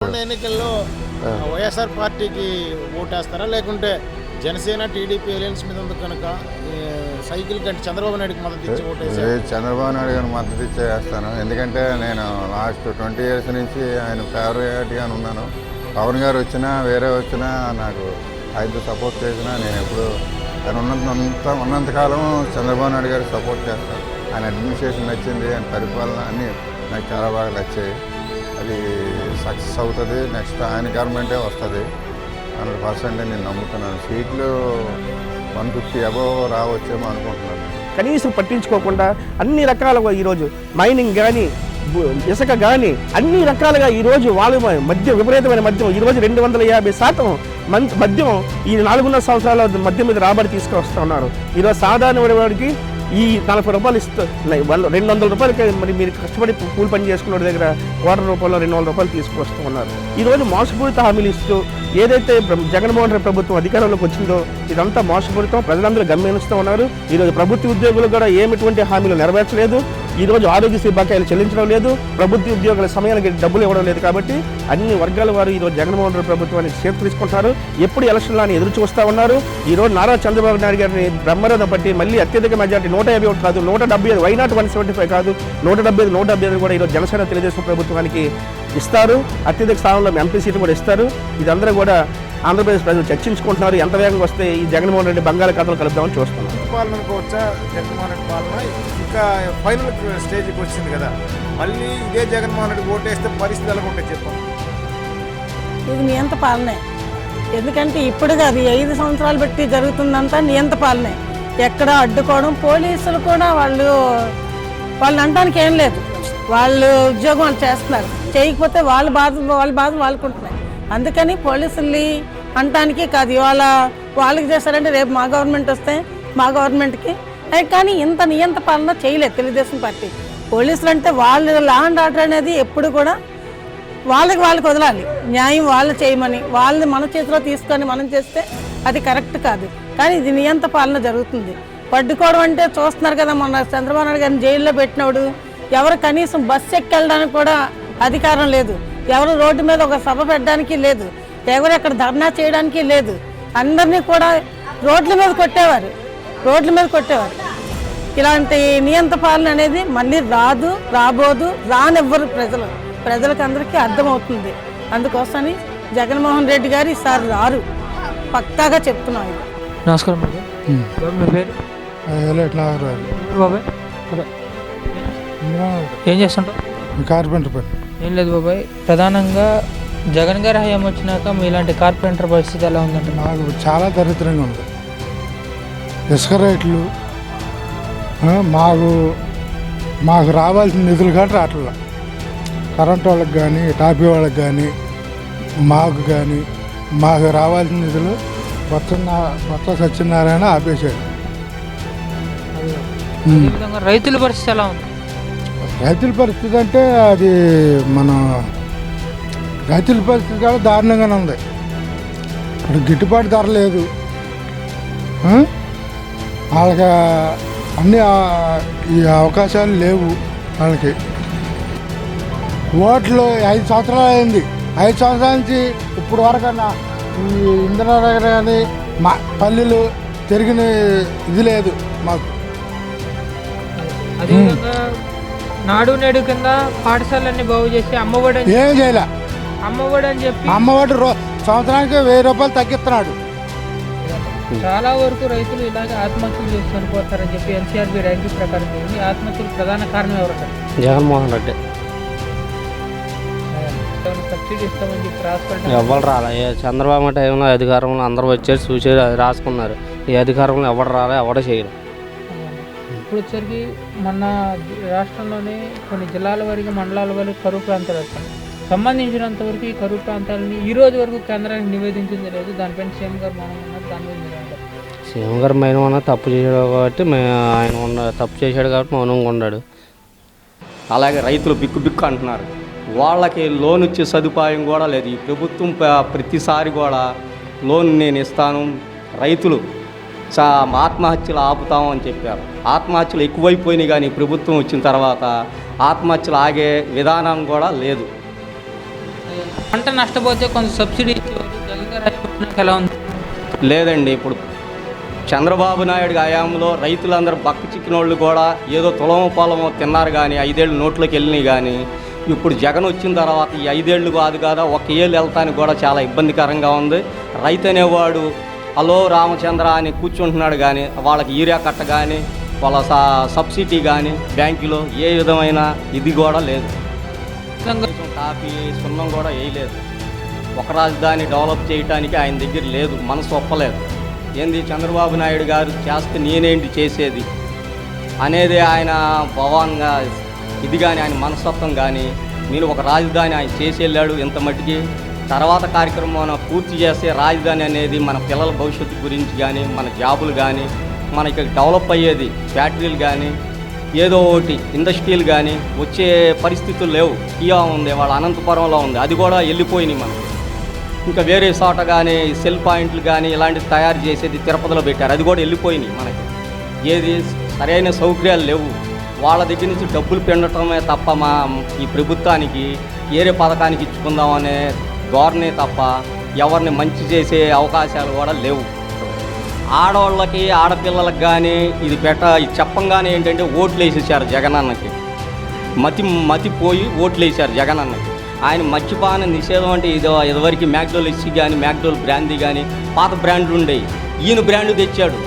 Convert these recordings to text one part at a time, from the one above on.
ఎన్నికల్లో వైఎస్ఆర్ పార్టీకి ఓటేస్తారా లేకుంటే జనసేన టీడీపీ అలయన్స్ మీద ఉంది కనుక సైకిల్ కంటే చంద్రబాబు నాయుడుకి మద్దతు ఇచ్చి ఓటేసారు? చంద్రబాబు నాయుడు గారిని మద్దతు ఇచ్చే వేస్తాను. ఎందుకంటే నేను లాస్ట్ 20 years నుంచి ఆయన ఫేవరెట్గానే ఉన్నాను. పవన్ గారు వచ్చినా వేరే వచ్చినా నాకు ఆయనతో సపోర్ట్ చేసినా నేను ఎప్పుడు ఆయన ఉన్నంతకాలం చంద్రబాబు నాయుడు గారికి సపోర్ట్ చేస్తాను. ఆయన అడ్మినిస్ట్రేషన్ నచ్చింది, ఆయన పరిపాలన అన్నీ నాకు చాలా బాగా నచ్చాయి. అది సక్సెస్ అవుతుంది. నెక్స్ట్ ఆయన గవర్నమెంటే వస్తుంది 100% నేను నమ్ముతున్నాను. సీట్లు 150 అబోవ్ రావచ్చేమో అనుకుంటున్నాను. కనీసం పట్టించుకోకుండా అన్ని రకాలుగా ఈరోజు మైనింగ్ కానీ ఇసుక కానీ అన్ని రకాలుగా ఈరోజు వాళ్ళ మద్యం విపరీతమైన మద్యం ఈరోజు 250% మద్యం ఈ 4.5 సంవత్సరాల మద్యం మీద రాబడి తీసుకొస్తూ ఉన్నారు. ఈరోజు సాధారణ వాడికి ఈ 40 రూపాయలు ఇస్తూ 200 రూపాయలకి మరి మీరు కష్టపడి కూలి పని చేసుకున్న దగ్గర ₹200 200 రూపాయలు తీసుకొస్తూ ఉన్నారు. ఈరోజు మోసపూరిత హామీలు ఇస్తూ ఏదైతే జగన్మోహన్ రెడ్డి ప్రభుత్వం అధికారంలోకి వచ్చిందో ఇదంతా మోసపూరితం. ప్రజలందరూ గమనిస్తూ ఉన్నారు. ఈరోజు ప్రభుత్వ ఉద్యోగులు కూడా ఏమిటువంటి హామీలు నెరవేర్చలేదు. ఈరోజు ఆరోగ్యశ్రీ బకాయిలు చెల్లించడం లేదు. ప్రభుత్వ ఉద్యోగుల సమయానికి డబ్బులు ఇవ్వడం లేదు. కాబట్టి అన్ని వర్గాల వారు ఈరోజు జగన్మోహన్ రెడ్డి ప్రభుత్వాన్ని చేతి తీసుకుంటారు. ఎప్పుడు ఎలక్షన్లు అని ఎదురు చూస్తూ ఉన్నారు. ఈరోజు నారా చంద్రబాబు నాయుడు గారిని బ్రహ్మరథం పట్టి మళ్ళీ అత్యధిక మెజార్టీ 151 కాదు 175 వైనాట్ 175 కాదు 175 175 కూడా ఈరోజు జనసేన తెలుగుదేశం ప్రభుత్వానికి ఇస్తారు. అత్యధిక స్థానంలో ఎంపీ సీట్లు కూడా ఇస్తారు. ఇదందరూ కూడా ఆంధ్రప్రదేశ్ ప్రజలు చర్చించుకుంటున్నారు. ఎంత వేగంగా వస్తే ఈ జగన్మోహన్ రెడ్డి బంగాళాఖాతంలో కలుపుదామని చూస్తున్నాం. పాలన అనుకోవచ్చా? జగన్మోహన్ రెడ్డి పాలన ఇంకా ఫైనల్ స్టేజ్కి వచ్చింది కదా, మళ్ళీ ఇదే జగన్మోహన్ రెడ్డి ఓటేస్తే పరిస్థితి ఎలా ఉంటే చెప్పండి. ఇది నియంత పాలనే. ఎందుకంటే ఇప్పుడు కాదు 5 సంవత్సరాలు బట్టి జరుగుతుందంతా నియంత పాలనే. ఎక్కడ అడ్డుకోవడం, పోలీసులు కూడా వాళ్ళు అనడానికి ఏం లేదు. వాళ్ళు ఉద్యోగం వాళ్ళు చేస్తున్నారు. చేయకపోతే వాళ్ళ బాధ వాళ్ళకుంటున్నాయి. అందుకని పోలీసుల్ని అనటానికి కాదు, ఇవాళ వాళ్ళకి చేస్తారంటే రేపు మా గవర్నమెంట్ వస్తే మా గవర్నమెంట్కి. కానీ ఇంత నియంత పాలన చేయలేదు తెలుగుదేశం పార్టీ. పోలీసులు అంటే వాళ్ళు లా అండ్ ఆర్డర్ అనేది ఎప్పుడు కూడా వాళ్ళకి వదలాలి. న్యాయం వాళ్ళు చేయమని వాళ్ళని మన చేతిలో తీసుకొని మనం చేస్తే అది కరెక్ట్ కాదు. కానీ ఇది నియంత పాలన జరుగుతుంది. పడ్డుకోవడం అంటే చూస్తున్నారు కదా, మొన్న చంద్రబాబు నాయుడు గారిని జైల్లో పెట్టినప్పుడు ఎవరు కనీసం బస్సు ఎక్కి వెళ్ళడానికి కూడా అధికారం లేదు. ఎవరు రోడ్డు మీద ఒక సభ పెట్టడానికి లేదు. ఎవరు ఎక్కడ ధర్నా చేయడానికి లేదు. అందరినీ కూడా రోడ్ల మీద కొట్టేవారు. ఇలాంటి నియంత పాలన అనేది మళ్ళీ రాబోదు, రానివ్వరు ప్రజలకు అందరికీ అర్థమవుతుంది. అందుకోసమని జగన్మోహన్ రెడ్డి గారు ఈసారి రారు, పక్కాగా చెప్తున్నాం. ఇది నమస్కారం బాబాయ్. మీ పేరు? బాబాయ్ ఏం చేస్తుంటావు? కార్పెంటర్ పని. ఏం లేదు బాబాయ్, ప్రధానంగా జగన్ గారి హయాం వచ్చినాక మీలాంటి కార్పెంటర్ పరిస్థితి ఎలా ఉందంటే? నాకు చాలా దరిద్రంగా ఉంది. ఇసుక రేట్లు మాకు రావాల్సిన నిధులు కానీ రావట్లా. కరెంట్ వాళ్ళకి కానీ టాపీ వాళ్ళకి కానీ మాకు రావాల్సిన నిధులు బొత్స సత్యనారాయణ ఆపేశాడు. రైతుల పరిస్థితి ఎలా ఉంది? రైతుల పరిస్థితి అంటే అది రైతుల పరిస్థితి కూడా దారుణంగానే ఉంది. ఇప్పుడు గిట్టుబాటు ధర లేదు. వాళ్ళకి అన్ని ఈ అవకాశాలు లేవు. వాళ్ళకి ఓట్లు 5 సంవత్సరాలు అయింది. 5 సంవత్సరాల నుంచి ఇప్పుడు వరకన్నా ఈ ఇందిరానగర్ కానీ మా పల్లెలు తిరిగిన ఇది లేదు మాకు. అదేవిధంగా నాడు నేడు కింద పాఠశాలన్నీ బాగు చేసి అమ్మఒడి ఏం చేయలే. అమ్మఒడి అని చెప్పి అమ్మఒడి సంవత్సరానికి 1000 రూపాయలు తగ్గిస్తున్నాడు. చాలా వరకు రైతులు ఇలాగే ఆత్మహత్యలు చేసి చనిపోతారని చెప్పి ఎన్సీఆర్బీ ర్యాంకింగ్ ప్రకారం ఉంది. ఆత్మహత్యలు ప్రధాన కారణం ఎవరంటారు? జగన్మోహన్ రెడ్డి. సబ్సిడీ ఇస్తామని చెప్పి రాసుకుంటారు. ఎవరు రాలే. చంద్రబాబు టైంలో అధికారంలో అందరూ వచ్చేసి చూసి రాసుకున్నారు. ఈ అధికారంలో ఎవరు రాలే, ఎవరు చేయరు. ఇప్పుడు వచ్చరికి మన రాష్ట్రంలోనే కొన్ని జిల్లాల వరకు మండలాల వరకు కరువు ప్రాంతాలు వస్తాయి. సంబంధించినంత వరకు ఈ కరువు ప్రాంతాలని ఈ రోజు వరకు కేంద్రానికి నివేదించింది లేదు. దానిపైన సీఎం గారు మౌనం ఉన్నారు. దాని మీద సీఎం గారు మౌనం తప్పు చేశాడు కాబట్టి తప్పు చేశాడు కాబట్టి మౌనంగా ఉన్నాడు. అలాగే రైతులు బిక్కు అంటున్నారు. వాళ్ళకి లోన్ ఇచ్చే సదుపాయం కూడా లేదు. ఈ ప్రభుత్వం ప్రతిసారి కూడా లోన్ నేను ఇస్తాను, రైతులు ఆత్మహత్యలు ఆపుతామని చెప్పారు. ఆత్మహత్యలు ఎక్కువైపోయినాయి. కానీ ప్రభుత్వం వచ్చిన తర్వాత ఆత్మహత్యలు ఆగే విధానం కూడా లేదు. పంట నష్టపోతే కొంత సబ్సిడీ ఇచ్చేవారు. జగన్ గారు అయిపోయినాక ఎలా ఉంది? లేదండి, ఇప్పుడు చంద్రబాబు నాయుడు హయాంలో రైతులందరూ బక్క చిక్కినోళ్ళు కూడా ఏదో తులమో పొలమో తిన్నారు కానీ 5 ఏళ్ళు నోట్లోకి వెళ్ళినాయి. కానీ ఇప్పుడు జగన్ వచ్చిన తర్వాత ఈ 5 ఏళ్ళు కాదు ఒక ఏళ్ళు వెళ్తానికి కూడా చాలా ఇబ్బందికరంగా ఉంది. రైతు అనేవాడు హలో రామచంద్ర అని కూర్చుంటున్నాడు కానీ వాళ్ళకి యూరియా కట్ట కానీ వాళ్ళ సబ్సిడీ కానీ బ్యాంకులో ఏ విధమైన ఇది కూడా లేదు. కాఫీ సున్నం కూడా వేయలేదు. ఒక రాజధాని డెవలప్ చేయడానికి ఆయన దగ్గర లేదు, మనసు ఒప్పలేదు. ఏంది చంద్రబాబు నాయుడు గారు చేస్తే నేనేంటి చేసేది అనేది ఆయన భవాన్గా ఇది కానీ ఆయన మనస్తత్వం కానీ నేను ఒక రాజధాని ఆయన చేసి వెళ్ళాడు ఇంత మట్టికి. తర్వాత కార్యక్రమం పూర్తి చేస్తే రాజధాని అనేది మన పిల్లల భవిష్యత్తు గురించి కానీ మన జాబులు కానీ మనకి డెవలప్ అయ్యేది ఫ్యాక్టరీలు కానీ ఏదో ఒకటి ఇండస్ట్రీలు కానీ వచ్చే పరిస్థితులు లేవు. కియా ఉంది, వాళ్ళ అనంతపురంలో ఉంది, అది కూడా వెళ్ళిపోయినాయి మనకి. ఇంకా వేరే చోట కానీ సెల్ పాయింట్లు కానీ ఇలాంటివి తయారు చేసేది తిరుపతిలో పెట్టారు, అది కూడా వెళ్ళిపోయినాయి మనకి. ఏది సరైన సౌకర్యాలు లేవు. వాళ్ళ దగ్గర నుంచి డబ్బులు పెండటమే తప్ప ఈ ప్రభుత్వానికి ఏరే పథకానికి ఇచ్చుకుందామనే ధోరణి తప్ప ఎవరిని మంచి చేసే అవకాశాలు కూడా లేవు. ఆడవాళ్ళకి ఆడపిల్లలకు కానీ ఇది చెప్పంగానే ఏంటంటే ఓట్లు వేసేసారు జగనన్నకి. మతిపోయి ఓట్లు వేసారు జగనన్నకి. ఆయన మద్యపాన నిషేధం అంటే ఇదివరకు మ్యాక్డోల్ ఇస్సీ కానీ మ్యాక్డోల్ బ్రాందీ కానీ పాత బ్రాండ్లు ఉండేవి. ఈయన బ్రాండ్ తెచ్చాడు,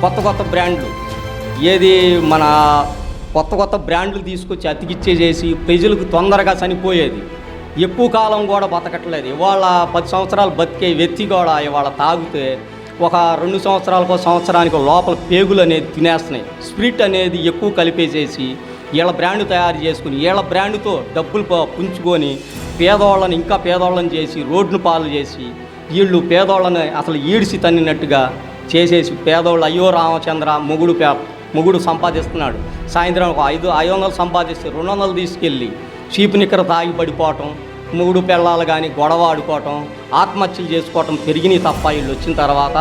కొత్త బ్రాండ్లు. ఏది మన కొత్త బ్రాండ్లు తీసుకొచ్చి అతికిచ్చేసేసి ప్రజలకు తొందరగా చనిపోయేది, ఎక్కువ కాలం కూడా బతకట్లేదు. ఇవాళ 10 సంవత్సరాలు బతికే వ్యక్తి కూడా ఇవాళ తాగితే ఒక 2 సంవత్సరాలకో సంవత్సరానికి లోపల పేగులు అనేది తినేస్తున్నాయి. స్పిరిట్ అనేది ఎక్కువ కలిపేసేసి వీళ్ళ బ్రాండ్ తయారు చేసుకుని వీళ్ళ బ్రాండ్తో డబ్బులు పుంజుకొని పేదవాళ్ళని ఇంకా పేదవాళ్ళని చేసి రోడ్లు పాలు చేసి వీళ్ళు పేదవాళ్ళని అసలు ఈడిసి తన్నినట్టుగా చేసేసి పేదవాళ్ళు అయ్యో రామచంద్ర మొగుడు సంపాదిస్తున్నాడు, సాయంత్రం ఒక 500 సంపాదిస్తే 200 తీసుకెళ్ళి చీపు నిక్కర తాగి పడిపోవటం, మొగుడు పెళ్ళాలు కానీ గొడవ ఆడుకోవటం, ఆత్మహత్యలు చేసుకోవటం పెరిగినాయి తప్ప వీళ్ళు వచ్చిన తర్వాత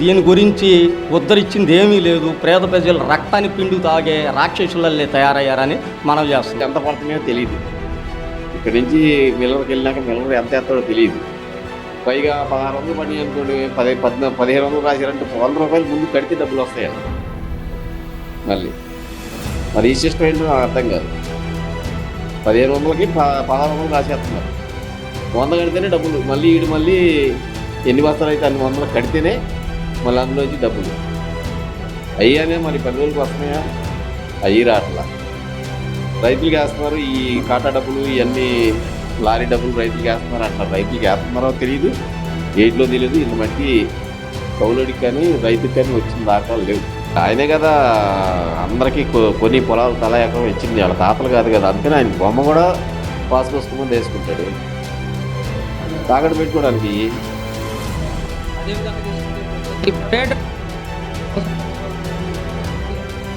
దీని గురించి ఉద్ధరించింది ఏమీ లేదు. పేద ప్రజలు రక్తాన్ని పిండి తాగే రాక్షసులల్లే తయారయ్యారని మనం చేస్తాం. ఎంత పడుతున్నాయో తెలియదు. ఇక్కడి నుంచి మిల్లర్కి వెళ్ళినాక మిల్లర్ ఎంత ఎత్తాడో తెలియదు. పైగా 1600 పడి అనుకోండి, 1500 రాశారంటే 100 రూపాయలు ముందు కడితే డబ్బులు వస్తాయి. మరి ఈ సిస్టమ్ ఏంటో నాకు అర్థం కాదు. 1500కి 1600 రాసేస్తున్నారు. 100 కడితేనే డబ్బులు, మళ్ళీ ఎన్ని బస్తాలు అయితే అన్ని 100 కడితేనే మళ్ళీ అందులోంచి డబ్బులు అయ్యానే. మరి 10 రోజులకు వస్తున్నాయా? అయ్యి రావట్లా. రైతులకి వేస్తున్నారు ఈ కాటా డబ్బులు, ఇవన్నీ లారీ డబ్బులు రైతులకి వేస్తున్నారు అంటారు. రైతులకి వేస్తున్నారో తెలియదు, ఏట్లో తెలియదు. ఇంత మట్టి కౌలుడికి కానీ రైతుకి కానీ వచ్చిన దాఖలు లేవు. ఆయనే కదా అందరికీ కొన్ని పొలాలు తల ఎకరం ఇచ్చింది, వాళ్ళ తాతలు కాదు కదా. అందుకని ఆయన బొమ్మ కూడా పాస్ పుస్తకం వేసుకుంటాడు తాగడ పెట్టుకోవడానికి.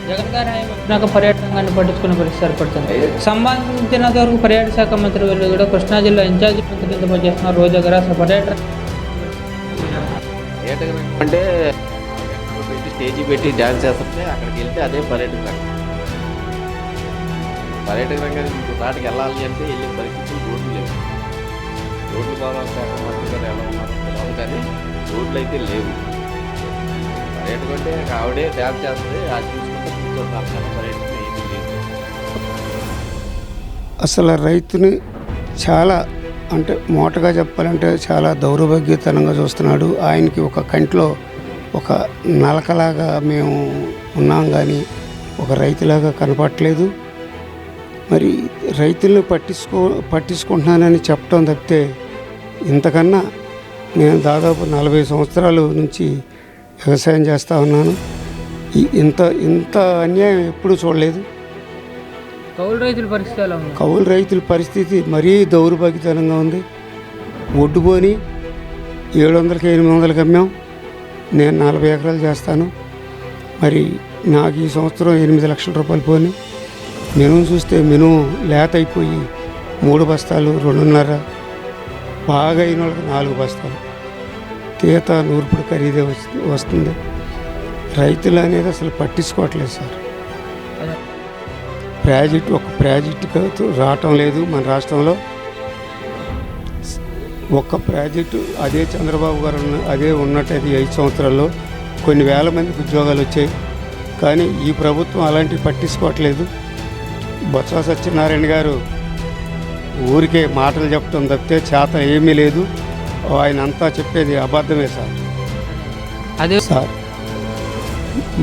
జగన్ గారు నాకు పర్యాటకాన్ని పట్టించుకునే పరిస్థితి ఏర్పడుతుంది. సంబంధించినంత వరకు పర్యాటక శాఖ మంత్రి వీళ్ళు కూడా కృష్ణా జిల్లా ఇన్ఛార్జి మంత్రి పనిచేస్తున్నారు రోజా గారు. అసలు పర్యాటకం అంటే స్టేజీ పెట్టి డ్యాన్స్ చేస్తుంటే అక్కడికి వెళ్తే అదే పర్యాటక రంగం. పర్యాటక రంగానికి నాటికి వెళ్ళాలి అంటే వెళ్ళే పరిస్థితులు రోడ్లు లేవు. రోడ్లు కావాలి శాఖ మంత్రి గారు ఎలా ఉన్నారు తెలియదు, కానీ రోడ్లు అయితే లేవు. పర్యాటకం అంటే ఆవిడే డ్యాన్స్ చేస్తే అది చూసుకుంటే కూర్చోండి, కానీ పర్యాటకం ఏమీ లేదు. అసలు రైతుని చాలా అంటే మోటగా చెప్పాలంటే చాలా దౌర్భాగ్యతనంగా చూస్తున్నాడు. ఆయనకి ఒక కంట్లో ఒక నలకలాగా మేము ఉన్నాం, కానీ ఒక రైతులాగా కనపడట్లేదు. మరి రైతుల్ని పట్టించుకుంటున్నానని చెప్పడం తప్పితే ఇంతకన్నా నేను దాదాపు 40 సంవత్సరాల నుంచి వ్యవసాయం చేస్తూ ఉన్నాను. ఇంత అన్యాయం ఎప్పుడూ చూడలేదు. కౌలు రైతుల పరిస్థితి ఎలా ఉంది? కౌలు రైతుల పరిస్థితి మరీ దౌర్భాగ్యతనంగా ఉంది. ఒడ్డుపోని 700కి 800కి అమ్మాం. నేను 40 ఎకరాలు చేస్తాను. మరి నాకు ఈ సంవత్సరం 8 లక్షల రూపాయలు పోని. మినుము చూస్తే మినుము లేత అయిపోయి 3 బస్తాలు 2.5, బాగా అయిన వాళ్ళకి 4 బస్తాలు. తీత నూర్పుడు ఖరీదే వస్తుంది. రైతులు అనేది అసలు పట్టించుకోవట్లేదు సార్. ఒక ప్రాజెక్టు రావటం లేదు మన రాష్ట్రంలో. ఒక్క ప్రాజెక్టు అదే చంద్రబాబు గారు అదే ఉన్నట్టయితే 5 సంవత్సరాల్లో కొన్ని వేల మందికి ఉద్యోగాలు వచ్చాయి. కానీ ఈ ప్రభుత్వం అలాంటివి పట్టించుకోవట్లేదు. బొత్స సత్యనారాయణ గారు ఊరికే మాటలు చెప్పడం తప్పితే చేత ఏమీ లేదు. ఆయన అంతా చెప్పేది అబద్ధమే సార్. అదే సార్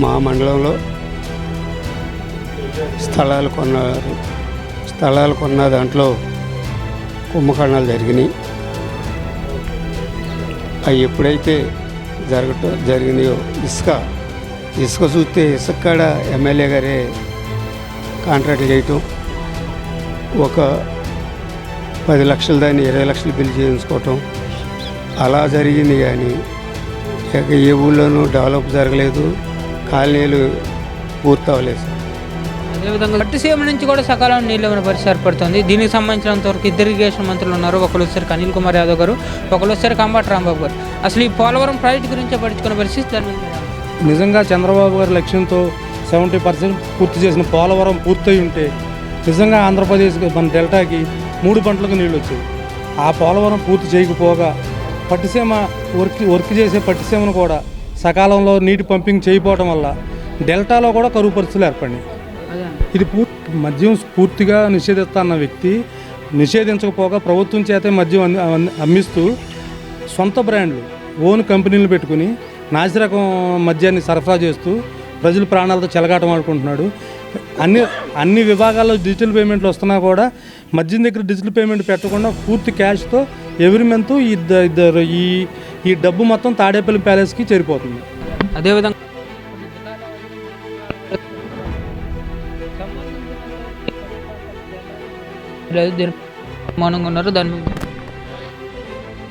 మా మండలంలో స్థలాలు కొన్న దాంట్లో కుంభకర్ణాలు జరిగినాయి. అవి ఎప్పుడైతే జరిగినాయో ఇసుక చూస్తే ఇసుక కాడ ఎమ్మెల్యే గారే కాంట్రాక్ట్లు చేయటం, ఒక 10 లక్షలు దాన్ని 20 లక్షలు బిల్ చేయించుకోవటం అలా జరిగింది. కానీ ఇక ఏ ఊళ్ళోనూ డెవలప్ జరగలేదు, కాలనీలు పూర్తి అవ్వలేదు. అదేవిధంగా పట్టిసీమ నుంచి కూడా సకాలంలో నీళ్ళు ఇవ్వని పరిస్థితి ఏర్పడుతుంది. దీనికి సంబంధించినంతవరకు ఇద్దరు ఇరిగేషన్ మంత్రులు ఉన్నారు. ఒకరు వచ్చేసరికి అనిల్ కుమార్ యాదవ్ గారు, ఒకరు వచ్చేసరికి అంబటి రాంబాబు గారు. అసలు ఈ పోలవరం ప్రాజెక్టు గురించే పట్టించుకునే పరిస్థితి దాని మీద నిజంగా చంద్రబాబు గారి లక్ష్యంతో 70% పూర్తి చేసిన పోలవరం పూర్తయి ఉంటే నిజంగా ఆంధ్రప్రదేశ్ మన డెల్టాకి 3 పంటలకు నీళ్ళు వచ్చాయి. ఆ పోలవరం పూర్తి చేయకపోగా పట్టిసీమ వర్క్ చేసే పట్టిసీమను కూడా సకాలంలో నీటి పంపింగ్ చేయకపోవడం వల్ల డెల్టాలో కూడా కరువు పరిస్థితులు ఏర్పడినాయి. ఇది మద్యం పూర్తిగా నిషేధిస్తున్న వ్యక్తి నిషేధించకపోగా ప్రభుత్వం చేతే మద్యం అమ్మిస్తూ సొంత బ్రాండ్లు ఓన్ కంపెనీలు పెట్టుకుని నాసిరకం మద్యాన్ని సరఫరా చేస్తూ ప్రజల ప్రాణాలతో చెలగాటం ఆడుకుంటున్నాడు. అన్ని విభాగాల్లో డిజిటల్ పేమెంట్లు వస్తున్నా కూడా మద్యం దగ్గర డిజిటల్ పేమెంట్ పెట్టకుండా పూర్తి క్యాష్తో ఎవరి మంత్ ఈ డబ్బు మొత్తం తాడేపల్లి ప్యాలెస్కి చేరిపోతుంది. అదేవిధంగా మౌనంగా ఉన్నారు. దాని మీద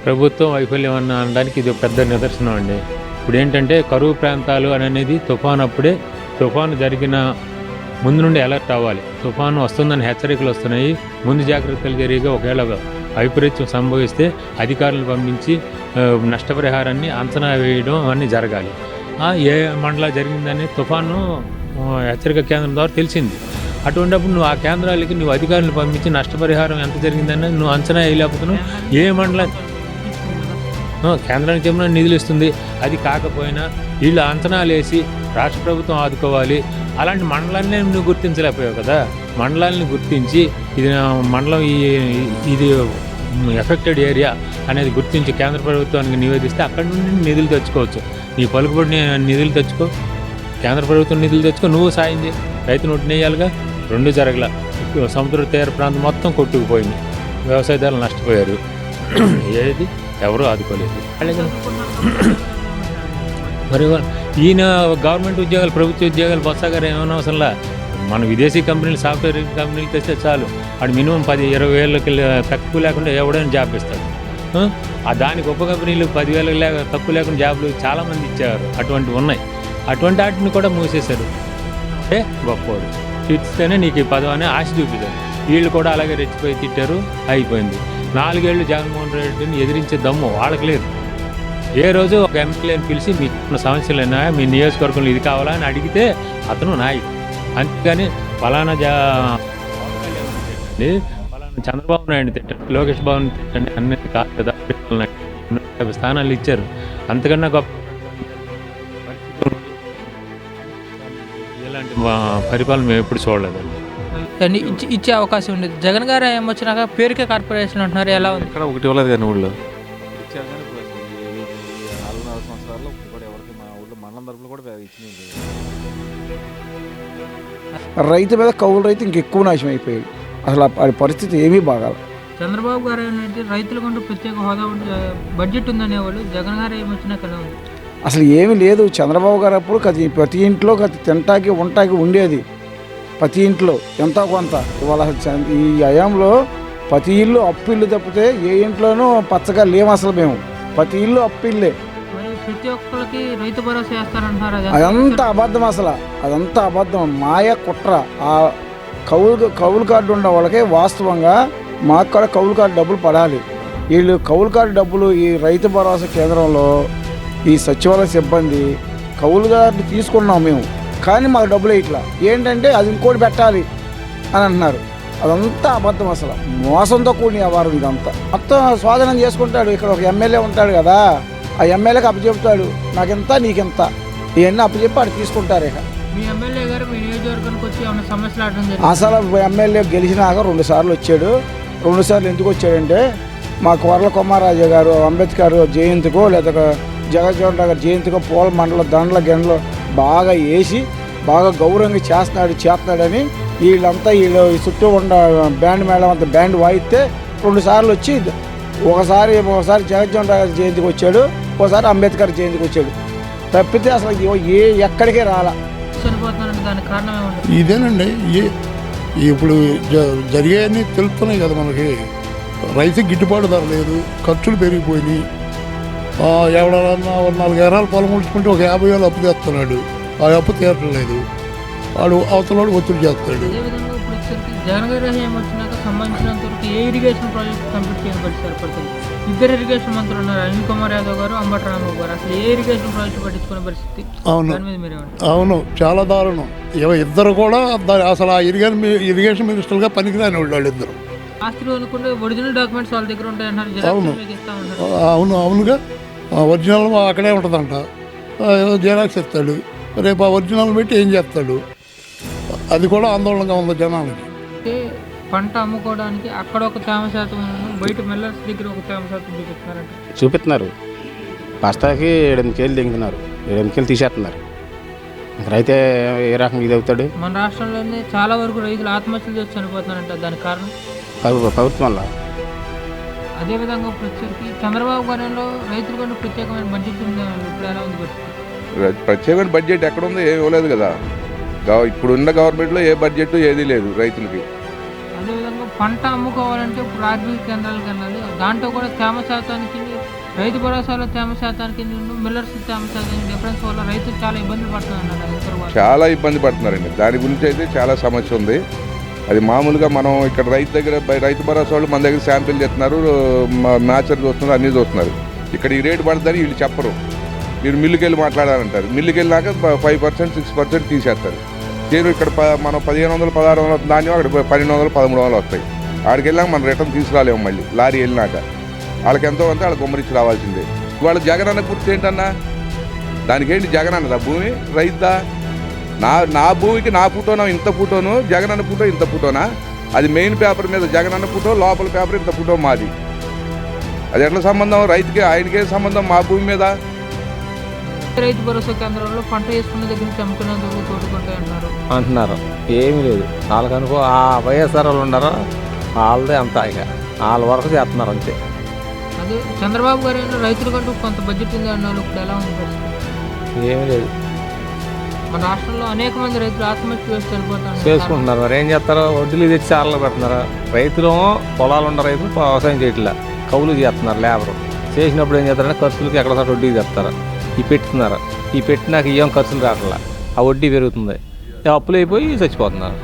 ప్రభుత్వం వైఫల్యం అనడానికి ఇది పెద్ద నిదర్శనం అండి. ఇప్పుడు ఏంటంటే కరువు ప్రాంతాలు అనేది తుఫాను జరిగిన ముందు నుండి అలర్ట్ అవ్వాలి. తుఫాను వస్తుందని హెచ్చరికలు వస్తున్నాయి. ముందు జాగ్రత్తలు జరిగి ఒకవేళ వైపరీత్యం సంభవిస్తే అధికారులను పంపించి నష్టపరిహారాన్ని అంచనా వేయడం అవన్నీ జరగాలి. ఏ మండలా జరిగిందని తుఫాను హెచ్చరిక కేంద్రం ద్వారా తెలిసింది. అటువంటిప్పుడు నువ్వు ఆ కేంద్రాలకి నువ్వు అధికారులను పంపించి నష్టపరిహారం ఎంత జరిగిందని నువ్వు అంచనా వేయలేకపోతున్నావు. ఏ మండలం కేంద్రానికి ఏమైనా నిధులు ఇస్తుంది, అది కాకపోయినా వీళ్ళు అంచనాలు వేసి రాష్ట్ర ప్రభుత్వం ఆదుకోవాలి. అలాంటి మండలాన్ని నువ్వు గుర్తించలేకపోయావు కదా. మండలాన్ని గుర్తించి ఇది మండలం ఇది ఎఫెక్టెడ్ ఏరియా అనేది గుర్తించి కేంద్ర ప్రభుత్వానికి నివేదిస్తే అక్కడి నుండి నిధులు తెచ్చుకోవచ్చు. నీ పలుకుబడిని నిధులు తెచ్చుకో, కేంద్ర ప్రభుత్వం నిధులు తెచ్చుకో, నువ్వు సాయం చేయి. రైతు నోటినేయాలిగా. 2 జరగల. సముద్ర తీర ప్రాంతం మొత్తం కొట్టుకుపోయింది, వ్యవసాయదారులు నష్టపోయారు. ఏది ఎవరూ ఆదుకోలేదు. మరి ఈయన గవర్నమెంట్ ఉద్యోగాలు, ప్రభుత్వ ఉద్యోగాలు బొత్స గారు ఏమైనా అవసరంలా. మన విదేశీ కంపెనీలు, సాఫ్ట్వేర్ కంపెనీలు తెస్తే చాలు, వాడు మినిమం 10-20 వేలకి తక్కువ లేకుండా ఎవడైనా జాబ్ ఇస్తాడు. దానికి గొప్ప కంపెనీలు 10,000 తక్కువ లేకుండా జాబ్లు చాలామంది ఇచ్చారు. అటువంటివి ఉన్నాయి. అటువంటి వాటిని కూడా మూసేశారు. అంటే గొప్పవాడు తిట్టితేనే నీకు ఈ పదవి అనే ఆశ చూపిస్తారు. వీళ్ళు కూడా అలాగే రెచ్చిపోయి తిట్టారు, అయిపోయింది. 4 ఏళ్ళు జగన్మోహన్ రెడ్డిని ఎదిరించే దమ్ము వాళ్ళకి లేదు. ఏ రోజు ఒక ఎమ్మెల్యేని పిలిచి మీకు సమస్యలు ఉన్నాయా, మీ నియోజకవర్గంలో ఇది కావాలా అని అడిగితే అతను నాయకుడు. అంతేగాని ఫలానా ఫలానా చంద్రబాబు నాయుడు తిట్టండి, లోకేష్ బాబుని తిట్టండి అన్నది కాదు కదా. 50 స్థానాలు ఇచ్చారు. అంతకన్నా గొప్ప ఇలాంటి పరిపాలన మేము ఎప్పుడు చూడలేదండి. ఇచ్చే అవకాశం ఉండేది. జగన్ గారు ఏమొచ్చినాక పేరుకే కార్పొరేషన్ అంటున్నారు. ఎలా ఉంది? ఇక్కడ ఒకటి ఇవ్వలేదు కానీ ఊళ్ళో ఇచ్చారు. కానీ 4 సంవత్సరాల్లో కూడా ఎవరికి మా ఊళ్ళో మండలం తరపులో కూడా ఇచ్చినాయి. రైతు మీద కౌలు రైతు ఇంకెక్కువ నాశనం అయిపోయాడు. అసలు ఆ పరిస్థితి ఏమీ బాగాలి. చంద్రబాబు గారు ఏంటంటే రైతులకు ప్రత్యేక హోదా బడ్జెట్ ఉందనేవాళ్ళు. జగన్ గారు ఏమొచ్చినాక ఎలా ఉంది? అసలు ఏమీ లేదు. చంద్రబాబు గారు అప్పుడు ప్రతి ఇంట్లో తింటాకి ఉంటాకి ఉండేది. ప్రతి ఇంట్లో ఎంతో కొంత. ఇవాళ ఈ హయాంలో ప్రతి ఇల్లు అప్పిల్లు తప్పితే ఏ ఇంట్లోనూ పచ్చగా లేము. అసలు మేము ప్రతి ఇల్లు అప్పిల్లే. ప్రతి ఒక్కరికి రైతు భరోసా చేస్తారంటారు. అదంతా అబద్ధం. అసలు అదంతా అబద్ధం, మాయ, కుట్ర. ఆ కౌలు కార్డు ఉన్న వాళ్ళకే వాస్తవంగా మాకు కూడా కౌలు కార్డు డబ్బులు పడాలి. వీళ్ళు కౌలు కార్డు డబ్బులు ఈ రైతు భరోసా కేంద్రంలో ఈ సచివాలయ సిబ్బంది కౌలు కార్డు తీసుకున్నాం మేము, కానీ మాకు డబ్బులు ఇట్లా ఏంటంటే అది ఇంకోటి పెట్టాలి అని అంటున్నారు. అదంతా అబద్ధం అసలు, మోసంతో కూడిన వ్యవహారం ఇదంతా. మొత్తం స్వాధీనం చేసుకుంటాడు. ఇక్కడ ఒక ఎమ్మెల్యే ఉంటాడు కదా, ఆ ఎమ్మెల్యేకి అప్పచెప్తాడు, నాకింత నీకింత, ఇవన్నీ అప్పచెప్పి ఆడు తీసుకుంటారు. ఇక మీ ఎమ్మెల్యే గారు మీ నియోజకవర్గానికి వచ్చి ఏమైనా సమస్యలు ఆడడం జరిగింది? అసలు ఎమ్మెల్యే గెలిచినాక 2 సార్లు వచ్చాడు. 2 సార్లు ఎందుకు వచ్చాడంటే మా కొర్ల కొమ్మారాజు గారు అంబేద్కర్ జయంతికో లేదా జగజ్జీవన్ రావు గారి జయంతికో పూల మండల దండల గెండలు బాగా వేసి బాగా గౌరవంగా చేస్తున్నాడని వీళ్ళు చుట్టూ ఉన్న బ్యాండ్ మేళం అంతా బ్యాండ్ వాయిస్తే 2 సార్లు వచ్చి ఒకసారి జగజ్జీవన్ రావు గారి జయంతికి వచ్చాడు, ఒకసారి అంబేద్కర్ జయంతికి వచ్చాడు. తప్పితే అసలు ఎక్కడికే రాలా. చనిపోతున్నారంటే దానికి కారణం ఏమంటారు? ఇదేనండి, ఇప్పుడు జరిగేవన్నీ తెలుస్తున్నాయి కదా మనకి. రైతుకి గిట్టుబాటు ధర లేదు, ఖర్చులు పెరిగిపోయినాయి. ఎవడన్నా 4 ఎకరాలు పొలం ముడుచుకుంటే ఒక 50,000 అప్పు తెస్తున్నాడు, ఆ అప్పు తీరటం లేదు. వాడు అవతలవాడు ఒత్తిడి చేస్తాడు. అదేవిధంగా ఇప్పుడు వచ్చేసరికి జగన్ గారి హయాం వచ్చినాక సంబంధించినంత వరకు ఏ ఇరిగేషన్ ప్రాజెక్ట్ కంప్లీట్ చేయబడి సరిపడుతుంది? 2 ఇరిగేషన్ మంత్రులు ఉన్నారు, అనిల్ కుమార్ యాదవ్ గారు, అంబటి రాంబాబు గారు. అసలు ఏ ఇరిగేషన్ ప్రాజెక్ట్ పట్టించుకునే పరిస్థితి? అవును, చాలా దారుణం. ఇద్దరు కూడా అసలు ఆ ఇరిగేషన్ మినిస్టర్గా పనికిరాని వాళ్ళు ఇద్దరు. ఆస్తులు అనుకుంటే ఒరిజినల్ డాక్యుమెంట్స్ వాళ్ళ దగ్గర ఉంటాయన్నారు. అవునుగా ఒరిజినల్ అక్కడే ఉంటుందంట. జిరాక్స్ ఇస్తాడు, రేపు ఆ ఒరిజినల్ పెట్టి ఏం చేస్తాడు? అది కూడా ఆందోళనగా ఉంది జనానికి. పంట అమ్ముకోవడానికి అక్కడ ఒక తేమ శాతం, బయట మిల్లర్స్ దగ్గర ఒక తేమ శాతం చూపిస్తున్నారు. బస్తాకి 7 కేజీలు దిగుతున్నారు, 7 కేజీలు తీసేస్తున్నారు. రైతే ఏ రకంగా ఇది అవుతాడు? మన రాష్ట్రంలోనే చాలా వరకు రైతులు ఆత్మహత్యలు చేసి చనిపోతున్నారంట. దానికి కారణం ప్రభుత్వం వల్ల. అదేవిధంగా ఇప్పుడు వచ్చేసరికి చంద్రబాబు గారిలో రైతులు కూడా ప్రత్యేకమైన బడ్జెట్ ఉంది. ఇప్పుడు ఎలా ఉంది పరిస్థితి? ప్రత్యేకమైన బడ్జెట్ ఎక్కడుందో ఏమి ఇవ్వలేదు కదా. ఇప్పుడున్న గవర్నమెంట్లో ఏ బడ్జెట్ ఏదీ లేదు రైతులకి. అదేవిధంగా పంట అమ్ముకోవాలంటే ఇప్పుడు ఆర్బీఐ కేంద్రాలకు వెళ్ళాలి. దాంట్లో కూడా తేమ శాతానికి, రైతు భరోసాలో తేమ శాతానికి, మిల్లర్స్ తేమ శాతానికి డిఫరెన్స్ వల్ల రైతులు చాలా ఇబ్బందులు పడుతున్నారు. చాలా ఇబ్బంది పడుతున్నారండి. దాని గురించి అయితే చాలా సమస్య ఉంది. అది మామూలుగా మనం ఇక్కడ రైతు భరోసా వాళ్ళు మన దగ్గర శాంపిల్ చేస్తున్నారు, మ్యాచర్ చూస్తున్నారు, అన్నీ చూస్తున్నారు. ఇక్కడ ఈ రేటు పడుతుందని వీళ్ళు చెప్పరు. మీరు మిల్లుకి వెళ్ళి మాట్లాడాలంటారు. మిల్లుకి వెళ్ళినాక 5%, 6% తీసేస్తారు. చేరు ఇక్కడ మనం 1500, 1600 ధాన్యం అక్కడ 1200, 1300 వస్తాయి. ఆడికి వెళ్ళాక మనం రిటర్న్ తీసుకురాలేము. మళ్ళీ లారీ వెళ్ళినాక వాళ్ళకి ఎంతో అంతా వాళ్ళకి గుమ్మరించి రావాల్సిందే. ఇవాళ జగన్ అన్న గుర్తు ఏంటన్నా? దానికి ఏంటి జగన్ అన్నదా భూమి? రైతా? నా భూమికి నా ఫోటోనా ఇంత ఫోటోను, జగన్ అన్న ఫోటో ఇంత ఫోటోనా? అది మెయిన్ పేపర్ మీద జగన్ అన్న ఫోటో, లోపల పేపర్ ఇంత ఫోటో మాది. అది ఎట్లా సంబంధం? రైతుకి ఆయనకే సంబంధం మా భూమి మీద. రైతు భరోసా కేంద్రాల్లో పంట వేసుకున్న దగ్గర నుంచి అమ్ముకునేందుకు తోడుకుంటాయి అంటున్నారు. ఏమీ లేదు. వాళ్ళకి అనుకో ఆ వైఎస్ఆర్ వాళ్ళు ఉన్నారో వాళ్ళదే అంతా, ఇక వాళ్ళ వరకు చేస్తున్నారు అంతే. అదే చంద్రబాబు గారు రైతుల కంటూ కొంత బడ్జెట్ ఉంది అన్నారు. ఇప్పుడు ఎలా ఉంది పరిస్థితి? ఏమీ లేదు. మన రాష్ట్రంలో అనేక మంది రైతులు ఆత్మహత్య చేసి చనిపోతారు, చేసుకుంటున్నారు. మరి ఏం చేస్తారో? వడ్డీలు తెచ్చి చాలలో పెడుతున్నారు. రైతులు పొలాలు ఉన్న రైతులు వ్యవసాయం చేయట్లా, కౌలు చేస్తున్నారు. లేబరు చేసినప్పుడు ఏం చేస్తారంటే ఖర్చులకి ఎక్కడ వడ్డీ తెస్తారు, ఈ పెట్టుతున్నారు. ఈ పెట్టినాక ఏం ఖర్చులు రావట్లా, ఆ వడ్డీ పెరుగుతుంది, అప్పులు అయిపోయి చచ్చిపోతున్నారు.